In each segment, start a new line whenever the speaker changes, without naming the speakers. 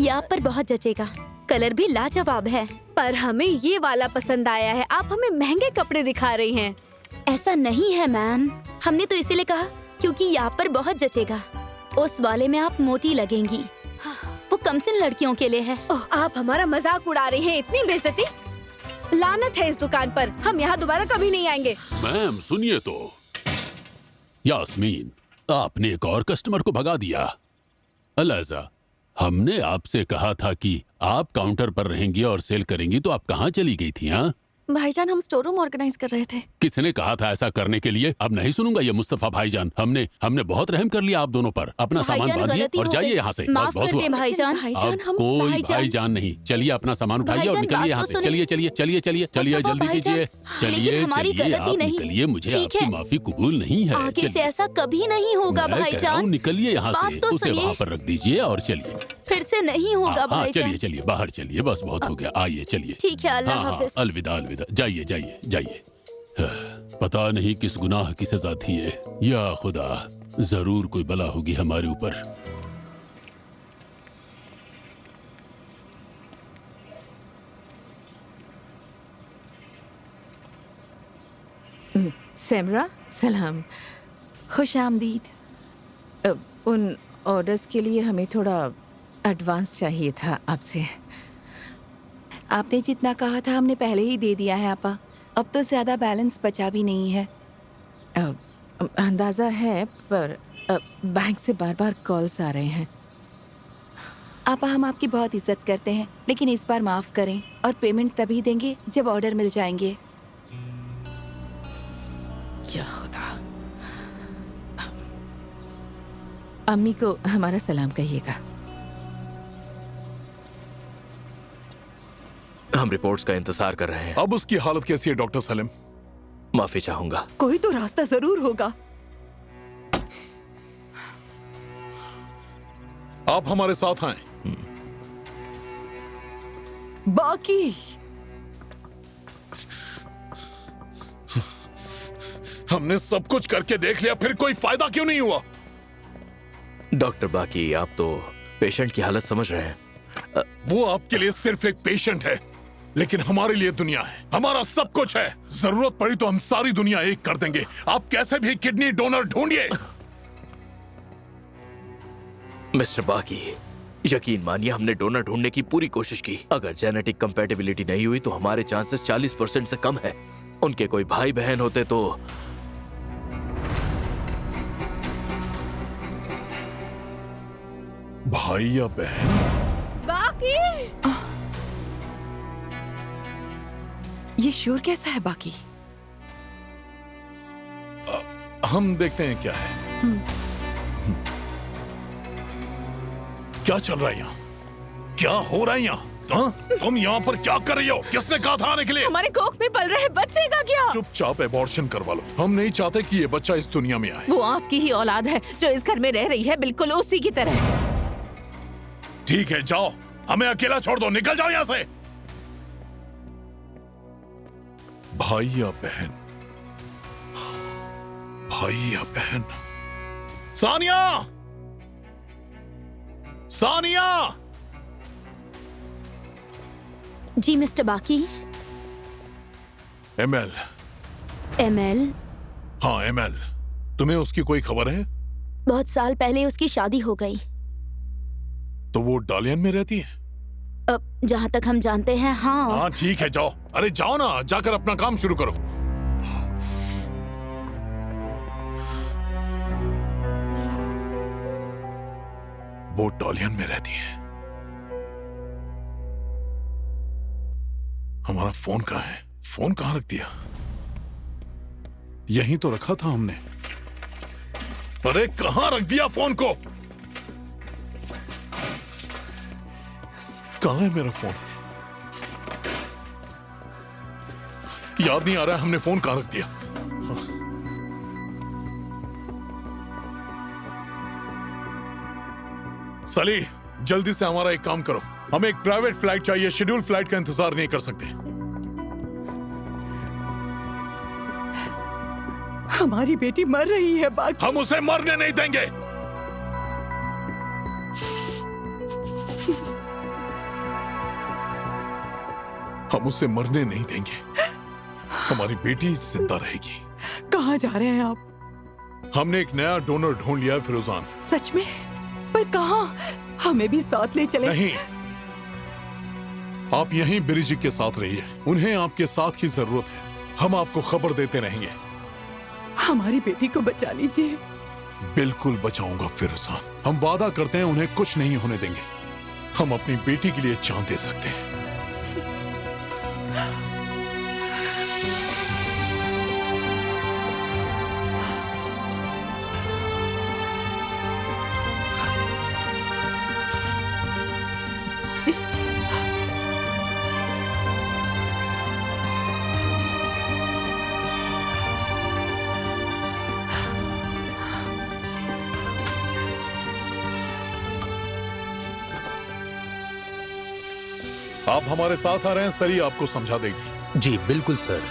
आप पर बहुत जचेगा, कलर भी लाजवाब है।
पर हमें ये वाला पसंद आया है। आप हमें महंगे कपड़े दिखा रही हैं।
ऐसा नहीं है मैम, हमने तो इसीलिए कहा क्योंकि ये आप पर बहुत जचेगा। उस वाले में आप मोटी लगेंगी, वो कमसिन लड़कियों के लिए है।
ओह, आप हमारा मजाक उड़ा रही हैं। इतनी बेइज्जती, लानत है इस दुकान पर। हम यहाँ दोबारा कभी नहीं आएंगे।
मैम सुनिए तो, यास्मीन, आपने एक और कस्टमर को भगा दिया। अलाजा, हमने आपसे कहा था कि आप काउंटर पर रहेंगी और सेल करेंगी, तो आप कहाँ चली गई थी? हाँ
भाईजान, हम स्टोर रूम ऑर्गेनाइज कर रहे थे।
किसने कहा था ऐसा करने के लिए? अब नहीं सुनूंगा ये मुस्तफा भाईजान। हमने बहुत रहम कर लिया आप दोनों पर। अपना सामान बांधिए और जाइए यहाँ से।
माफ कर दे भाईजान।
अब कोई भाईजान नहीं, चलिए अपना सामान उठाइए और निकलिए यहाँ से। चलिए चलिए चलिए चलिए चलिए, जल्दी कीजिए। चलिए चलिए, आप निकलिए, मुझे आपकी माफी कबूल नहीं है।
आगे से ऐसा कभी नहीं होगा भाईजान।
निकलिए यहाँ से, उसे वहाँ पर रख दीजिए और चलिए।
फिर से नहीं होगा भाईजान।
चलिए चलिए, बाहर चलिए, बस बहुत हो गया। आइए चलिए।
ठीक है, अल्लाह हाफिज।
अलविदा अलविदा, जाइए जाइए जाइए। पता नहीं किस गुनाह की सजा थी ये। या खुदा, जरूर कोई बला होगी हमारे ऊपर।
सेमरा, सलाम, खुश आमदीद। उन ऑर्डर्स के लिए हमें थोड़ा एडवांस चाहिए था आपसे।
आपने जितना कहा था हमने पहले ही दे दिया है आपा। अब तो ज्यादा बैलेंस बचा भी नहीं है।
अंदाज़ा है, पर बैंक से बार बार कॉल्स आ रहे हैं।
आपा, हम आपकी बहुत इज्जत करते हैं, लेकिन इस बार माफ करें और पेमेंट तभी देंगे जब ऑर्डर मिल जाएंगे।
या खुदा, अम्मी को हमारा सलाम कहिएगा।
हम रिपोर्ट्स का इंतजार कर रहे हैं।
अब उसकी हालत कैसी है डॉक्टर सलीम?
माफी चाहूंगा।
कोई तो रास्ता जरूर होगा।
आप हमारे साथ आए।
बाकी
हमने सब कुछ करके देख लिया, फिर कोई फायदा क्यों नहीं हुआ?
डॉक्टर बाकी, आप तो पेशेंट की हालत समझ रहे हैं।
वो आपके लिए सिर्फ एक पेशेंट है, लेकिन हमारे लिए दुनिया है, हमारा सब कुछ है। जरूरत पड़ी तो हम सारी दुनिया एक कर देंगे। आप कैसे भी किडनी डोनर ढूंढिए।
मिस्टर बाकी, यकीन मानिए हमने डोनर ढूंढने की पूरी कोशिश की। अगर जेनेटिक कंपैटिबिलिटी नहीं हुई तो हमारे चांसेस 40% से कम है। उनके कोई भाई बहन होते तो।
भाई या बहन?
बाकी,
ये शोर कैसा है बाकी?
हम देखते हैं क्या है। क्या चल रहा है यहाँ? क्या हो रहा है यहाँ? तुम यहाँ पर क्या कर रही हो? किसने कहा था आने के लिए?
हमारे कोख में पल रहे बच्चे का क्या?
चुपचाप एबॉर्शन करवा लो। हम नहीं चाहते कि ये बच्चा इस दुनिया में आए।
वो आपकी ही औलाद है जो इस घर में रह रही है, बिल्कुल उसी की तरह।
ठीक है, जाओ, हमें अकेला छोड़ दो, निकल जाओ यहाँ से। भाई या बहन? भाई या बहन? सानिया! सानिया!
जी मिस्टर बाकी।
एमएल।
एमएल?
हाँ एमएल। तुम्हें उसकी कोई खबर है?
बहुत साल पहले उसकी शादी हो गई।
तो वो डालियन में रहती है?
जहाँ तक हम जानते हैं, हाँ।
हाँ ठीक है, जाओ। अरे जाओ ना, जाकर अपना काम शुरू करो। वो डालियन में रहती है। हमारा फोन कहाँ है? फोन कहाँ रख दिया? यहीं तो रखा था हमने। अरे कहाँ रख दिया फोन को? कहाँ है मेरा फोन? याद नहीं आ रहा है हमने फोन कहाँ रख दिया। सली, जल्दी से हमारा एक काम करो। हमें एक प्राइवेट फ्लाइट चाहिए। शेड्यूल फ्लाइट का इंतजार नहीं कर सकते।
हमारी बेटी मर रही है बाकी।
हम उसे मरने नहीं देंगे। हम उसे मरने नहीं देंगे। हमारी बेटी जिंदा रहेगी।
कहाँ जा रहे हैं आप?
हमने एक नया डोनर ढूंढ लिया है फिरोजान।
सच में? पर कहाँ? हमें भी साथ ले चले।
नहीं, आप यहीं बिरिजी के साथ रहिए। उन्हें आपके साथ की जरूरत है। हम आपको खबर देते रहेंगे।
हमारी बेटी को बचा लीजिए।
बिल्कुल बचाऊंगा फिरोजान। हम वादा करते हैं उन्हें कुछ नहीं होने देंगे। हम अपनी बेटी के लिए जान दे सकते हैं। आप हमारे साथ आ रहे हैं, सरी आपको समझा देगी।
जी बिल्कुल सर।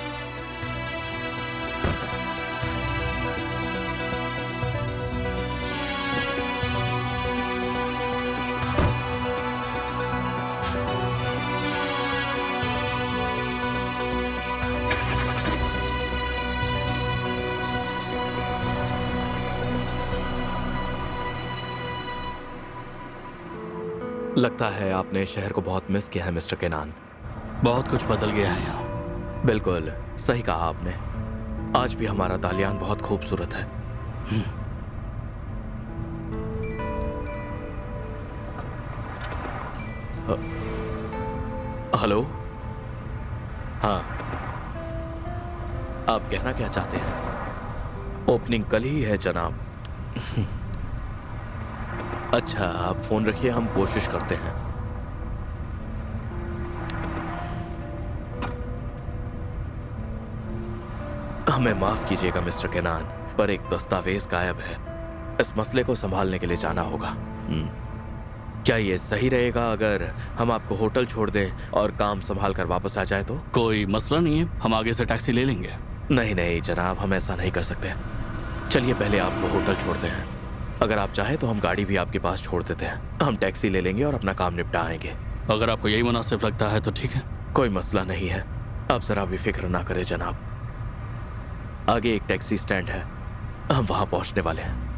लगता है आपने शहर को बहुत मिस किया है मिस्टर केनान।
बहुत कुछ बदल गया है यहाँ।
बिल्कुल सही कहा आपने। आज भी हमारा दालियान बहुत खूबसूरत है। हेलो, हाँ, आप कहना क्या चाहते हैं? ओपनिंग कल ही है जनाब। अच्छा, आप फोन रखिए, हम कोशिश करते हैं। हमें माफ कीजिएगा मिस्टर केनान, पर एक दस्तावेज गायब है। इस मसले को संभालने के लिए जाना होगा। क्या ये सही रहेगा अगर हम आपको होटल छोड़ दें और काम संभाल कर वापस आ जाए तो?
कोई मसला नहीं है, हम आगे से टैक्सी ले लेंगे।
नहीं नहीं जनाब, हम ऐसा नहीं कर सकते। चलिए पहले आपको होटल छोड़ते हैं। अगर आप चाहें तो हम गाड़ी भी आपके पास छोड़ देते हैं। हम टैक्सी ले लेंगे और अपना काम निपटा आएंगे।
अगर आपको यही मुनासिब लगता है तो ठीक है।
कोई मसला नहीं है, आप जरा भी फिक्र ना करें जनाब। आगे एक टैक्सी स्टैंड है, हम वहां पहुंचने वाले हैं।